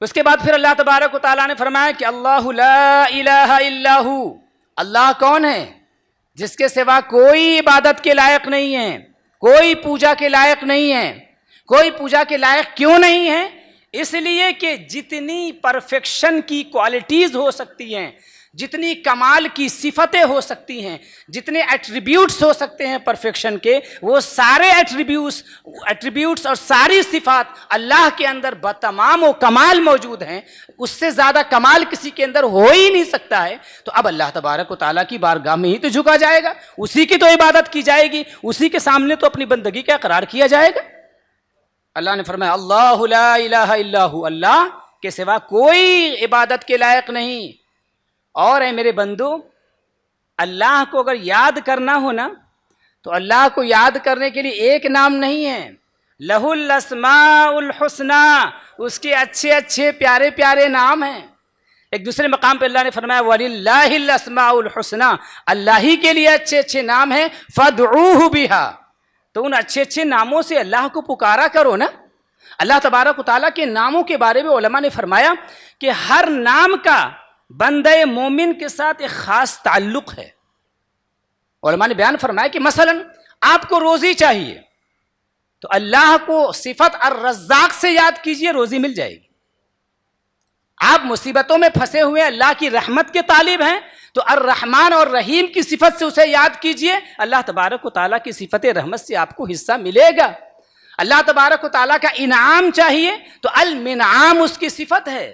اس کے بعد پھر اللہ تبارک و تعالیٰ نے فرمایا کہ اللہ لا الہ الا ہو، اللہ کون ہے؟ جس کے سوا کوئی عبادت کے لائق نہیں ہے، کوئی پوجا کے لائق نہیں ہے۔ کوئی پوجا کے لائق کیوں نہیں ہے؟ اس لیے کہ جتنی پرفیکشن کی کوالٹیز ہو سکتی ہیں، جتنی کمال کی صفتیں ہو سکتی ہیں، جتنے ایٹریبیوٹس ہو سکتے ہیں پرفیکشن کے، وہ سارے ایٹریبیوٹس اور ساری صفات اللہ کے اندر بتمام و کمال موجود ہیں۔ اس سے زیادہ کمال کسی کے اندر ہو ہی نہیں سکتا ہے۔ تو اب اللہ تبارک و تعالیٰ کی بارگاہ میں ہی تو جھکا جائے گا، اسی کی تو عبادت کی جائے گی، اسی کے سامنے تو اپنی بندگی کا اقرار کیا جائے گا۔ اللہ نے فرمایا اللہ لا الہ الا ہو، اللہ کے سوا کوئی عبادت کے لائق نہیں۔ اور اے میرے بندو، اللہ کو اگر یاد کرنا ہو نا تو اللہ کو یاد کرنے کے لیے ایک نام نہیں ہے، لہ الاسماء الحسنی، اس کے اچھے اچھے پیارے پیارے نام ہیں۔ ایک دوسرے مقام پہ اللہ نے فرمایا وَلِلَّهِ الْأَسْمَاءُ الْحُسْنَى، اللہ ہی کے لیے اچھے اچھے نام ہیں، فَادْعُوهُ بِهَا، تو ان اچھے اچھے ناموں سے اللہ کو پکارا کرو نا۔ اللہ تبارک و تعالیٰ کے ناموں کے بارے میں علماء نے فرمایا کہ ہر نام کا بندہ مومن کے ساتھ ایک خاص تعلق ہے۔ علماء نے بیان فرمایا کہ مثلا آپ کو روزی چاہیے تو اللہ کو صفت الرزاق سے یاد کیجئے، روزی مل جائے گی۔ آپ مصیبتوں میں پھنسے ہوئے اللہ کی رحمت کے طالب ہیں تو الرحمن اور رحیم کی صفت سے اسے یاد کیجئے، اللہ تبارک و تعالیٰ کی صفت رحمت سے آپ کو حصہ ملے گا۔ اللہ تبارک و تعالیٰ کا انعام چاہیے تو المنعام اس کی صفت ہے،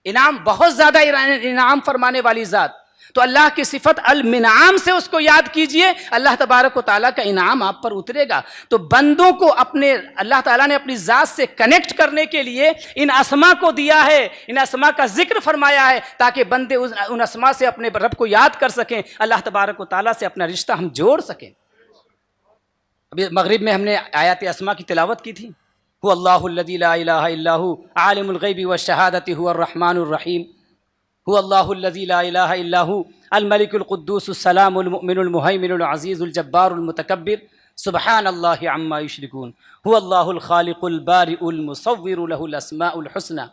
انعام بہت زیادہ انعام فرمانے والی ذات، تو اللہ کی صفت المنعام سے اس کو یاد کیجئے، اللہ تبارک و تعالیٰ کا انعام آپ پر اترے گا۔ تو بندوں کو اپنے اللہ تعالیٰ نے اپنی ذات سے کنیکٹ کرنے کے لیے ان اسما کو دیا ہے، ان اسما کا ذکر فرمایا ہے تاکہ بندے ان اسما سے اپنے رب کو یاد کر سکیں، اللہ تبارک و تعالیٰ سے اپنا رشتہ ہم جوڑ سکیں۔ ابھی مغرب میں ہم نے آیات اسما کی تلاوت کی تھی، هو اللہ الذی لا الہ الا هو عالم الغیب والشہادۃ هو الرحمن الرحیم، هو اللہ الذی لا الہ الا هو الملک القدوس السلام المؤمن المہیمن العزیز الجبار المتکبر سبحان اللہ عما یشرکون، هو اللہ الخالق البارئ المصور له الاسماء الحسنى۔